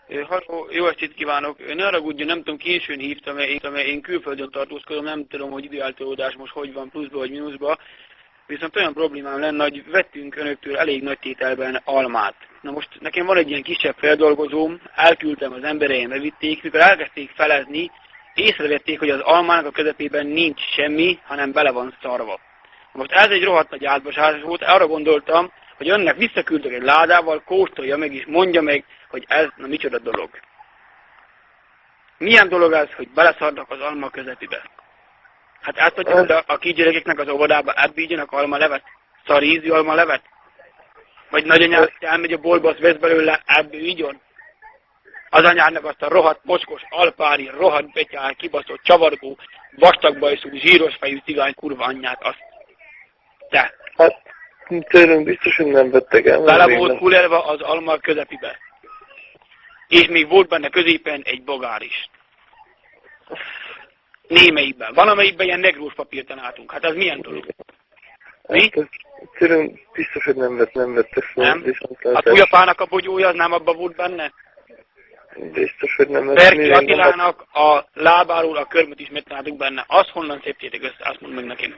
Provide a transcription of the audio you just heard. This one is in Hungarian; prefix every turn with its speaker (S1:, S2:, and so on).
S1: Halló, jó estét kívánok! Ne haragudjon, nem tudom, későn hívtam, mert én külföldön tartózkodom, nem tudom, hogy időeltolódás most hogy van, pluszba vagy mínuszba. Viszont olyan problémám lenne, hogy vettünk önöktől elég nagy tételben almát. Na most nekem van egy ilyen kisebb feldolgozóm, elküldtem az embereim, bevitték, mikor elkezdték felezni, észrevették, hogy az almának a közepében nincs semmi, hanem bele van szarva. Most ez egy rohadt nagy átbasás volt, arra gondoltam, hogy önnek visszaküldök egy ládával, kóstolja meg és mondja meg, hogy ez na micsoda dolog. Milyen dolog az, hogy beleszarnak az alma közepébe? Hát átadjuk oda a kisgyerekeknek az óvodába, ebbígyanak almalevet? Szarízű almalevet? Vagy nagyanyád elmegy a boltba, azt vesz belőle, ebből igyon? Az anyádnak azt a rohadt mocskos, alpári, rohadt betyár, kibaszott, csavargó, vastagbajszú, zsíros fejű cigány kurva anyját, azt. Te.
S2: Hát, tőlünk biztos, hogy nem vettek el.
S1: Bele volt kulelva az alma közepébe. És még volt benne középen egy bogár is. Némelyikben. Van, amelyikben ilyen negrós papírt találtunk. Hát ez milyen dolog? Mi?
S2: Hát, tőlünk biztos, hogy nem vettek fel.
S1: Nem? A túlyapának a bogyója az nem abban volt benne?
S2: Biztos, hogy nem vettek.
S1: Berki Attilának a lábáról a körmöt is megtaláltuk benne. Azt honnan széptétek össze? Azt mondd meg nekem.